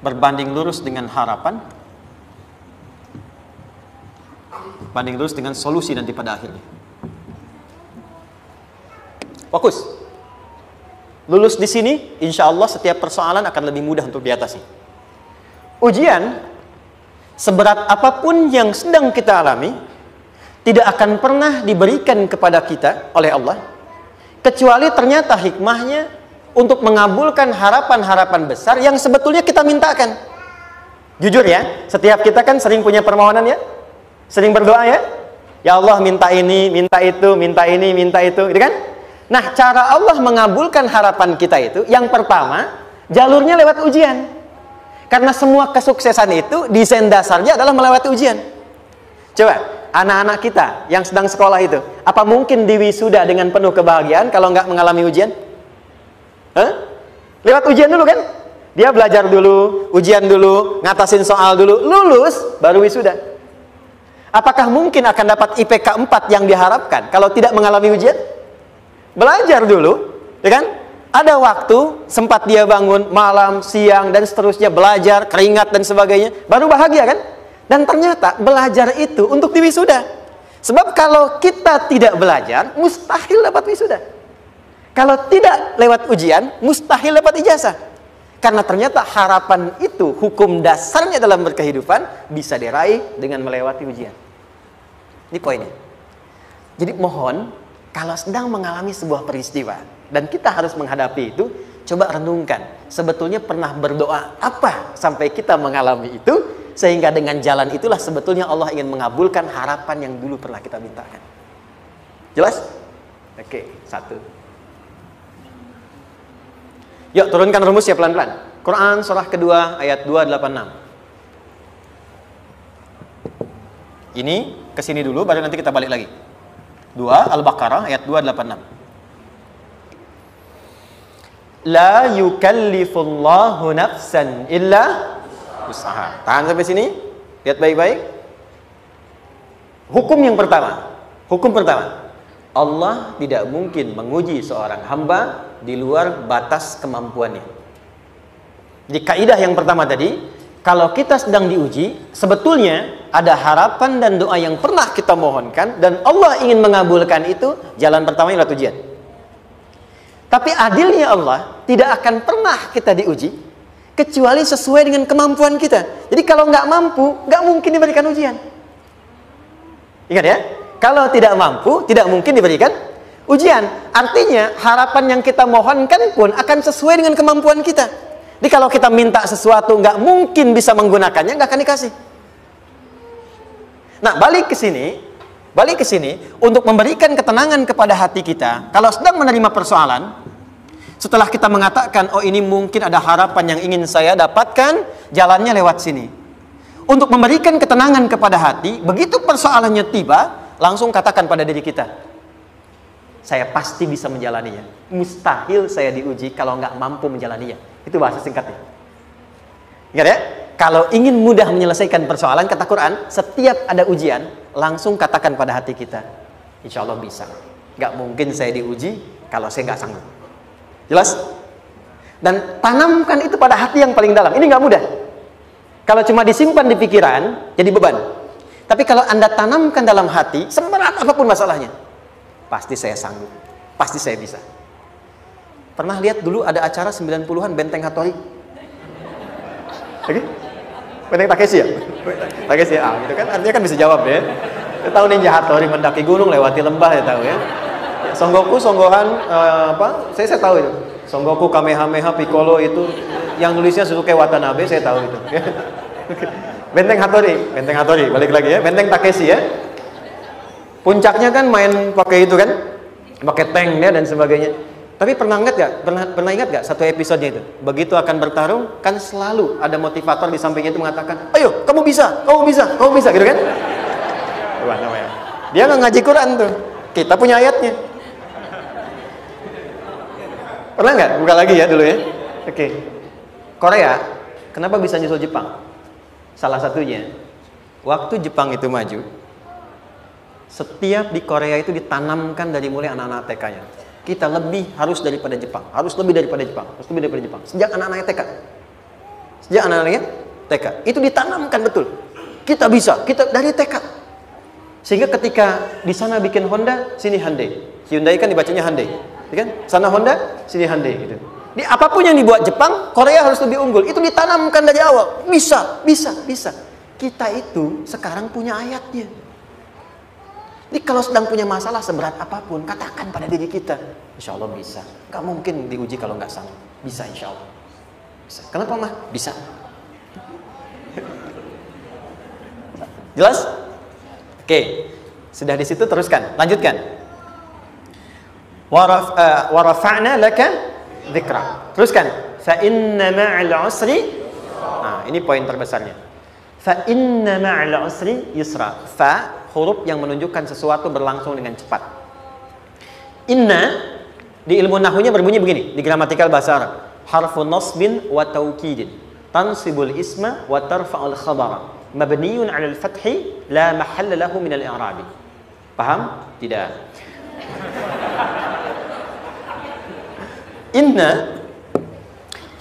Berbanding lurus dengan harapan. Banding lurus dengan solusi nanti pada akhirnya. Fokus. Lulus di sini, insya Allah setiap persoalan akan lebih mudah untuk diatasi. Ujian, seberat apapun yang sedang kita alami, tidak akan pernah diberikan kepada kita oleh Allah, kecuali ternyata hikmahnya untuk mengabulkan harapan-harapan besar yang sebetulnya kita mintakan. Jujur ya, setiap kita kan sering punya permohonan ya, sering berdoa ya, ya Allah minta ini, minta itu, minta ini, minta itu, gitu kan? Nah, cara Allah mengabulkan harapan kita itu, yang pertama, jalurnya lewat ujian. Karena semua kesuksesan itu, desain dasarnya adalah melewati ujian. Coba, anak-anak kita yang sedang sekolah itu, apa mungkin diwisuda dengan penuh kebahagiaan kalau nggak mengalami ujian? Hah? Lewat ujian dulu kan? Dia belajar dulu, ujian dulu, ngatasin soal dulu, lulus, baru wisuda. Apakah mungkin akan dapat IPK 4 yang diharapkan kalau tidak mengalami ujian? Belajar dulu, ya kan? Ada waktu, sempat dia bangun malam, siang, dan seterusnya belajar, keringat dan sebagainya, baru bahagia kan? Dan ternyata belajar itu untuk diwisuda. Sebab kalau kita tidak belajar, mustahil dapat wisuda. Kalau tidak lewat ujian, mustahil dapat ijazah. Karena ternyata harapan itu, hukum dasarnya dalam berkehidupan, bisa diraih dengan melewati ujian. Ini poinnya. Jadi mohon, kalau sedang mengalami sebuah peristiwa dan kita harus menghadapi itu, coba renungkan. Sebetulnya pernah berdoa apa sampai kita mengalami itu, sehingga dengan jalan itulah sebetulnya Allah ingin mengabulkan harapan yang dulu pernah kita mintakan. Jelas? Oke, satu. Yuk turunkan rumus ya pelan-pelan. Quran surah kedua ayat 286. Ini kesini dulu, baru nanti kita balik lagi. 2 Al-Baqarah ayat 286. La yukallifullahu nafsan illa usaha. Tahan sampai sini. Lihat baik-baik. Hukum yang pertama. Hukum pertama. Allah tidak mungkin menguji seorang hamba di luar batas kemampuannya. Di kaidah yang pertama tadi, kalau kita sedang diuji, sebetulnya ada harapan dan doa yang pernah kita mohonkan dan Allah ingin mengabulkan itu, jalan pertama adalah ujian. Tapi adilnya Allah tidak akan pernah kita diuji kecuali sesuai dengan kemampuan kita. Jadi kalau nggak mampu, nggak mungkin diberikan ujian. Ingat ya, kalau tidak mampu, tidak mungkin diberikan ujian. Artinya harapan yang kita mohonkan pun akan sesuai dengan kemampuan kita. Jadi kalau kita minta sesuatu nggak mungkin bisa menggunakannya, nggak akan dikasih. Nah, balik ke sini untuk memberikan ketenangan kepada hati kita. Kalau sedang menerima persoalan, setelah kita mengatakan, oh ini mungkin ada harapan yang ingin saya dapatkan, jalannya lewat sini. Untuk memberikan ketenangan kepada hati, begitu persoalannya tiba, langsung katakan pada diri kita, saya pasti bisa menjalaninya. Mustahil saya diuji kalau nggak mampu menjalaninya. Itu bahasa singkatnya. Ingat ya? Kalau ingin mudah menyelesaikan persoalan, kata Quran, setiap ada ujian, langsung katakan pada hati kita, insya Allah bisa. Gak mungkin saya diuji kalau saya gak sanggup. Jelas? Dan tanamkan itu pada hati yang paling dalam. Ini gak mudah. Kalau cuma disimpan di pikiran, jadi beban. Tapi kalau Anda tanamkan dalam hati, seberat apapun masalahnya, pasti saya sanggup. Pasti saya bisa. Pernah lihat dulu ada acara 90-an Benteng Hattori? Oke? Benteng Takeshi ya? Takeshi ya, gitu kan? Artinya kan bisa jawab ya. Kita tahu Ninja Hattori mendaki gunung, lewati lembah, ya tahu ya. Son Goku, Son Gohan, apa? Saya tahu itu. Son Goku, Kamehameha, Piccolo itu yang nulisnya Suzuki Watanabe, saya tahu itu. Benteng Hattori, balik lagi ya. Benteng Takeshi ya. Puncaknya kan main pakai itu kan, pakai tank ya dan sebagainya. Tapi pernah ingat gak satu episodenya itu? Begitu akan bertarung, kan selalu ada motivator di sampingnya itu mengatakan, ayo kamu bisa, gitu kan? Dia nggak ngaji Quran tuh, kita punya ayatnya. Pernah nggak? Buka lagi ya dulu ya. Oke. Korea, kenapa bisa nyusul Jepang? Salah satunya, waktu Jepang itu maju, setiap di Korea itu ditanamkan dari mulai anak-anak TK-nya. Kita harus lebih daripada Jepang. Sejak anak-anaknya TK. Itu ditanamkan betul. Kita bisa, kita dari TK. Sehingga ketika di sana bikin Honda, sini Hyundai. Hyundai kan dibacanya Hyundai, ya kan? Sana Honda, sini Hyundai gitu. Di apapun yang dibuat Jepang, Korea harus lebih unggul. Itu ditanamkan dari awal. Bisa. Kita itu sekarang punya ayatnya. Jadi kalau sedang punya masalah seberat apapun, katakan pada diri kita, insya Allah bisa. Gak mungkin diuji kalau nggak sanggup. Bisa insya Allah. Bisa. Kenapa mah? Bisa. Jelas? Oke. Sudah di situ teruskan. Lanjutkan. Warafa'na laka dzikra. Teruskan. Fa inna ma'al usri. Nah, ini poin terbesarnya. Fa inna ma'al usri yusra. Fa huruf yang menunjukkan sesuatu berlangsung dengan cepat. Inna di ilmu nahwunya berbunyi begini, di gramatikal bahasa Arab. Harfun nasbin wa taukidin, tansibul isma wa tarfa'ul khabara, mabniyun 'alal fathi la mahalla lahu min al-i'rabi. Paham? Tidak. Inna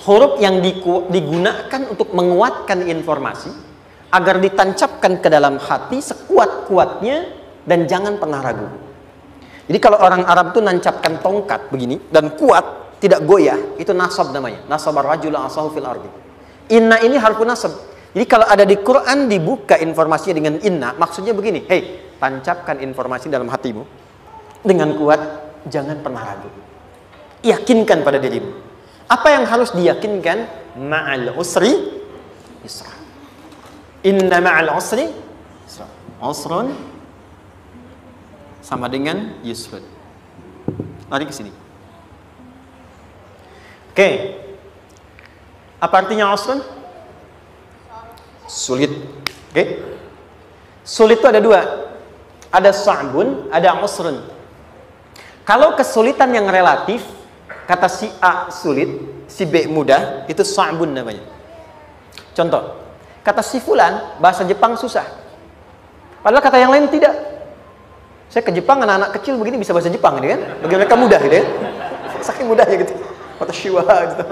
huruf yang digunakan untuk menguatkan informasi agar ditancapkan ke dalam hati sekuat-kuatnya dan jangan pernah ragu. Jadi kalau orang Arab itu nancapkan tongkat begini dan kuat, tidak goyah, itu nasab namanya. Nasabar rajula asahu fil ardi. Inna ini harfu nasab. Jadi kalau ada di Quran dibuka informasinya dengan inna, maksudnya begini, hei, tancapkan informasi dalam hatimu dengan kuat, jangan pernah ragu. Yakinkan pada dirimu. Apa yang harus diyakinkan? Ma'al usri yusra. Inna ma'al usri yusra. Usrun sama dengan yusrun. Lari ke sini. Oke. Apa artinya usrun? Sulit. Oke. Sulit itu ada dua. Ada sa'bun, ada usrun. Kalau kesulitan yang relatif, kata si A sulit, si B mudah, itu sa'bun namanya. Contoh, kata si fulan bahasa Jepang susah. Padahal kata yang lain tidak. Saya ke Jepang, anak-anak kecil begini bisa bahasa Jepang gitu kan. Bagi mereka mudah gitu ya. Saking mudahnya gitu. Kata shiwa gitu.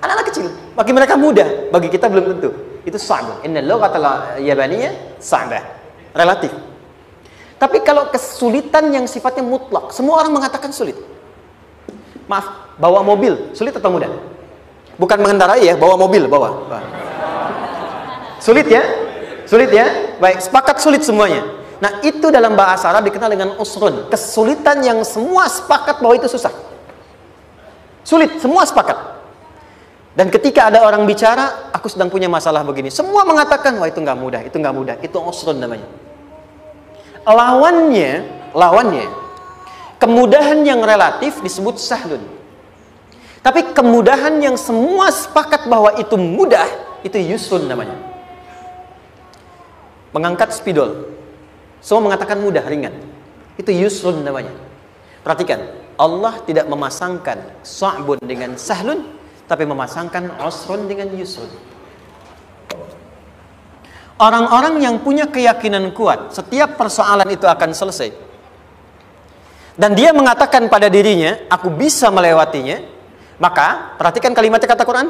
Anak-anak kecil, bagi mereka mudah, bagi kita belum tentu. Itu sa'bun. Innal lughatal yabaniyah sa'bah. Relatif. Tapi kalau kesulitan yang sifatnya mutlak, semua orang mengatakan sulit. Maaf, bawa mobil, sulit atau mudah? Bukan mengendarai ya, bawa mobil, bawa. Sulit ya? Sulit ya? Baik, sepakat sulit semuanya. Nah, itu dalam bahasa Arab dikenal dengan usrun. Kesulitan yang semua sepakat bahwa itu susah. Sulit, semua sepakat. Dan ketika ada orang bicara, aku sedang punya masalah begini. Semua mengatakan, wah itu nggak mudah, itu nggak mudah. Itu usrun namanya. Lawannya, kemudahan yang relatif disebut sahlun. Tapi kemudahan yang semua sepakat bahwa itu mudah, itu yusrun namanya. Mengangkat spidol, semua mengatakan mudah, ringan. Itu yusrun namanya. Perhatikan, Allah tidak memasangkan sa'bun dengan sahlun, tapi memasangkan usrun dengan yusrun. Orang-orang yang punya keyakinan kuat, setiap persoalan itu akan selesai. Dan dia mengatakan pada dirinya, aku bisa melewatinya. Maka, perhatikan kalimatnya kata Quran.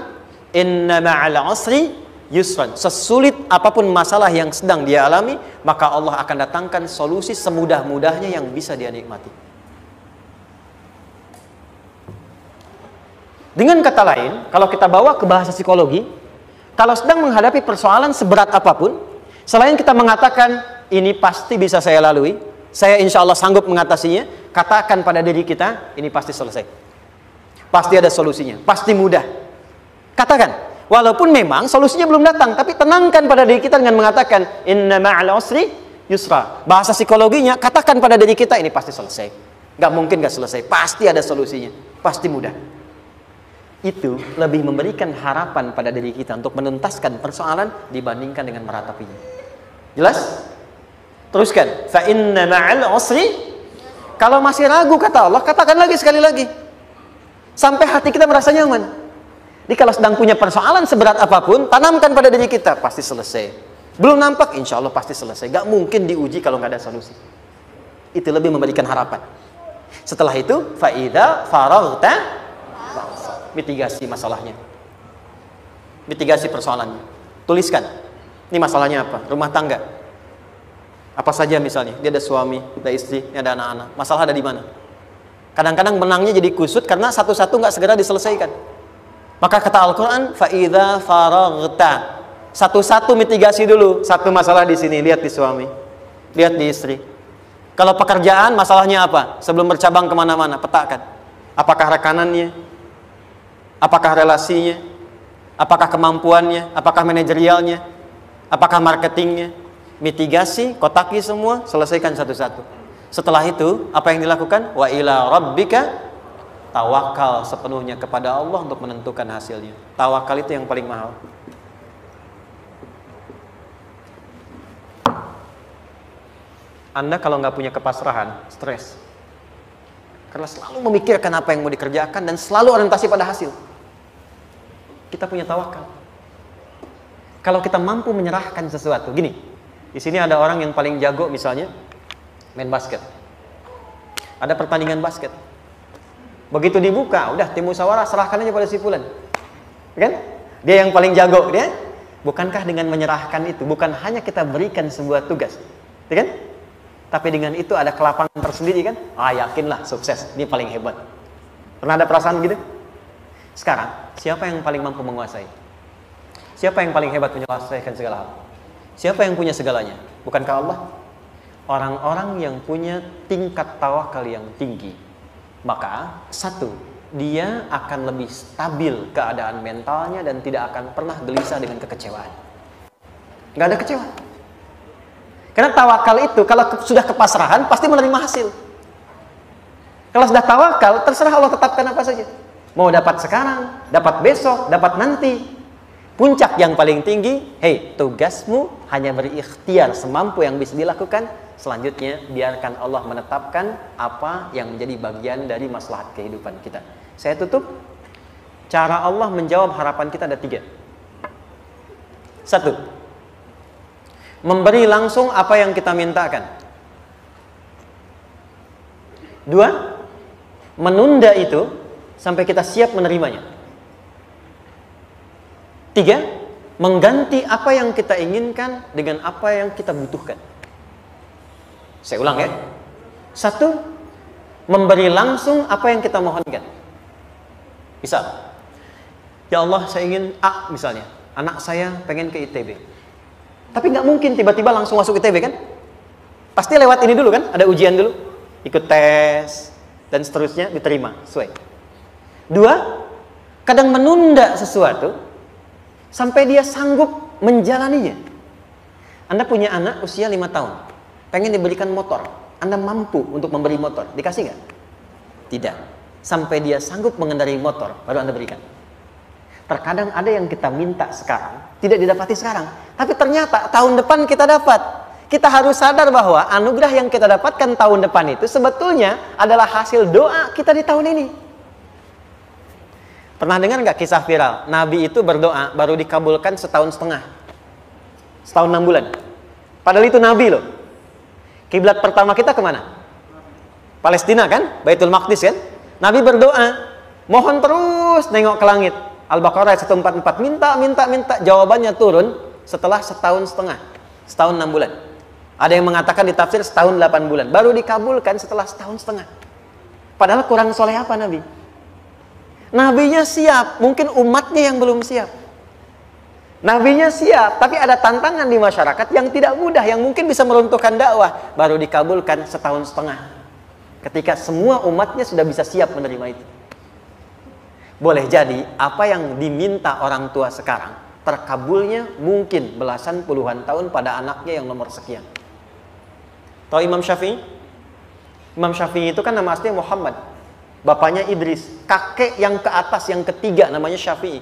Inna ma'al usri yusran. Sesulit apapun masalah yang sedang dia alami, maka Allah akan datangkan solusi semudah-mudahnya yang bisa dia nikmati. Dengan kata lain, kalau kita bawa ke bahasa psikologi, kalau sedang menghadapi persoalan seberat apapun, selain kita mengatakan, ini pasti bisa saya lalui, saya insya Allah sanggup mengatasinya, katakan pada diri kita, ini pasti selesai. Pasti ada solusinya, pasti mudah. Katakan, walaupun memang solusinya belum datang, tapi tenangkan pada diri kita dengan mengatakan, inna ma'al usri yusra. Bahasa psikologinya, katakan pada diri kita, ini pasti selesai. Gak mungkin gak selesai, pasti ada solusinya, pasti mudah. Itu lebih memberikan harapan pada diri kita untuk menuntaskan persoalan dibandingkan dengan meratapinya. Jelas? Teruskan. Fa inna ma'al usri. Kalau masih ragu kata Allah, katakan lagi sekali lagi. Sampai hati kita merasa nyaman. Jadi kalau sedang punya persoalan seberat apapun, tanamkan pada diri kita, pasti selesai. Belum nampak, insya Allah pasti selesai. Gak mungkin diuji kalau nggak ada solusi. Itu lebih memberikan harapan. Setelah itu, fa'idha faraghta, mitigasi masalahnya, mitigasi persoalannya. Tuliskan, ini masalahnya apa? Rumah tangga, apa saja misalnya. Dia ada suami, ada istri, ada anak-anak. Masalah ada di mana? Kadang-kadang benangnya jadi kusut karena satu-satu nggak segera diselesaikan. Maka kata Al-Quran, fa'idha faraghta, satu-satu mitigasi dulu. Satu masalah di sini, lihat di suami, lihat di istri. Kalau pekerjaan, masalahnya apa? Sebelum bercabang kemana-mana, petakan. Apakah rekanannya? Apakah relasinya? Apakah kemampuannya? Apakah manajerialnya? Apakah marketingnya? Mitigasi, kotaki semua, selesaikan satu-satu. Setelah itu, apa yang dilakukan? Wa ila rabbika, tawakal sepenuhnya kepada Allah untuk menentukan hasilnya. Tawakal itu yang paling mahal. Anda kalau nggak punya kepasrahan, stres. Karena selalu memikirkan apa yang mau dikerjakan dan selalu orientasi pada hasil. Kita punya tawakal. Kalau kita mampu menyerahkan sesuatu, gini. Di sini ada orang yang paling jago misalnya main basket. Ada pertandingan basket. Begitu dibuka, udah tim musyawarah serahkan aja pada si fulan. Kan? Dia yang paling jago, dia. Bukankah dengan menyerahkan itu bukan hanya kita berikan sebuah tugas, ya kan? Tapi dengan itu ada kelapangan tersendiri kan? Yakinlah sukses, ini paling hebat. Pernah ada perasaan begitu? Sekarang, siapa yang paling mampu menguasai? Siapa yang paling hebat menyelesaikan segala hal? Siapa yang punya segalanya? Bukankah Allah? Orang-orang yang punya tingkat tawakal yang tinggi, maka satu, dia akan lebih stabil keadaan mentalnya dan tidak akan pernah gelisah dengan kekecewaan. Nggak ada kecewa. Karena tawakal itu kalau sudah kepasrahan pasti menerima hasil. Kalau sudah tawakal, terserah Allah tetapkan apa saja. Mau dapat sekarang, dapat besok, dapat nanti. Puncak yang paling tinggi, tugasmu hanya berikhtiar semampu yang bisa dilakukan. Selanjutnya, biarkan Allah menetapkan apa yang menjadi bagian dari maslahat kehidupan kita. Saya tutup. Cara Allah menjawab harapan kita ada 3. 1. Memberi langsung apa yang kita mintakan. 2. Menunda itu sampai kita siap menerimanya. 3. Mengganti apa yang kita inginkan dengan apa yang kita butuhkan. Saya ulang ya. 1. Memberi langsung apa yang kita mohonkan. Misal, ya Allah, saya ingin A misalnya. Anak saya pengen ke ITB. Tapi nggak mungkin tiba-tiba langsung masuk ITB kan? Pasti lewat ini dulu kan? Ada ujian dulu. Ikut tes. Dan seterusnya diterima. Sesuai. 2. Kadang menunda sesuatu sampai dia sanggup menjalaninya. Anda punya anak usia 5 tahun. Pengen diberikan motor. Anda mampu untuk memberi motor. Dikasih nggak? Tidak. Sampai dia sanggup mengendarai motor, baru Anda berikan. Terkadang ada yang kita minta sekarang, tidak didapati sekarang. Tapi ternyata tahun depan kita dapat. Kita harus sadar bahwa anugerah yang kita dapatkan tahun depan itu sebetulnya adalah hasil doa kita di tahun ini. Pernah dengar nggak kisah viral? Nabi itu berdoa baru dikabulkan setahun setengah. Setahun 6 bulan. Padahal itu Nabi loh. Kiblat pertama kita kemana? Palestina kan? Baitul Maqdis kan? Nabi berdoa, mohon terus nengok ke langit. Al-Baqarah 144, minta. Jawabannya turun setelah setahun setengah. Setahun 6 bulan. Ada yang mengatakan di tafsir setahun 8 bulan. Baru dikabulkan setelah setahun setengah. Padahal kurang soleh apa Nabi? Nabinya siap, mungkin umatnya yang belum siap. Nabinya siap, tapi ada tantangan di masyarakat yang tidak mudah, yang mungkin bisa meruntuhkan dakwah. Baru dikabulkan setahun setengah. Ketika semua umatnya sudah bisa siap menerima itu. Boleh jadi apa yang diminta orang tua sekarang terkabulnya mungkin belasan puluhan tahun pada anaknya yang nomor sekian. Tahu Imam Syafi'i? Imam Syafi'i itu kan nama aslinya Muhammad. Bapaknya Idris. Kakek yang ke atas yang ketiga namanya Syafi'i.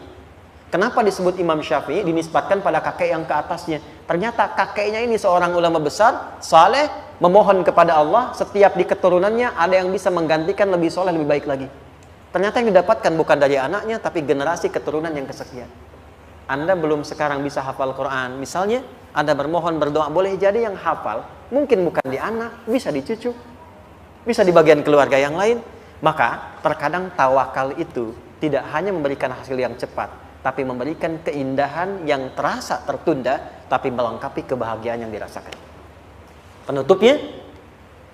Kenapa disebut Imam Syafi'i? Dinisbatkan pada kakek yang ke atasnya. Ternyata kakeknya ini seorang ulama besar, saleh, memohon kepada Allah. Setiap di keturunannya ada yang bisa menggantikan lebih soleh, lebih baik lagi. Ternyata yang didapatkan bukan dari anaknya, tapi generasi keturunan yang kesekian. Anda belum sekarang bisa hafal Quran. Misalnya, Anda bermohon, berdoa, boleh jadi yang hafal, mungkin bukan di anak, bisa di cucu, bisa di bagian keluarga yang lain. Maka, terkadang tawakal itu tidak hanya memberikan hasil yang cepat, tapi memberikan keindahan yang terasa tertunda, tapi melengkapi kebahagiaan yang dirasakan. Penutupnya,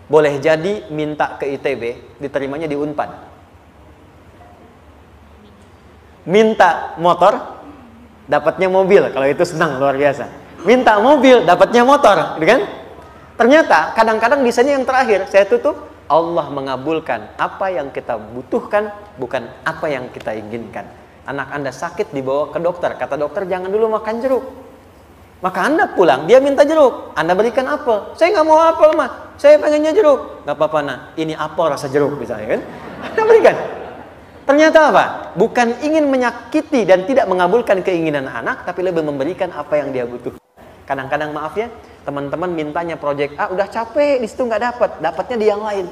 boleh jadi minta ke ITB, diterimanya di Unpad. Minta motor, dapatnya mobil. Kalau itu senang, luar biasa. Minta mobil, dapatnya motor, gitu kan? Ternyata kadang-kadang desainnya yang terakhir. Saya tutup, Allah mengabulkan apa yang kita butuhkan, bukan apa yang kita inginkan. Anak Anda sakit, dibawa ke dokter. Kata dokter, jangan dulu makan jeruk. Maka Anda pulang, dia minta jeruk. Anda berikan apel. Saya nggak mau apel, mah. Saya pengennya jeruk. Nggak apa-apa, nah. Ini apel rasa jeruk, misalnya kan? Anda berikan. Ternyata apa? Bukan ingin menyakiti dan tidak mengabulkan keinginan anak, tapi lebih memberikan apa yang dia butuh. Kadang-kadang maaf ya, teman-teman mintanya proyek A, udah capek, di situ nggak dapat, dapatnya di yang lain.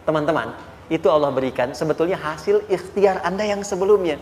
Teman-teman, itu Allah berikan sebetulnya hasil ikhtiar Anda yang sebelumnya.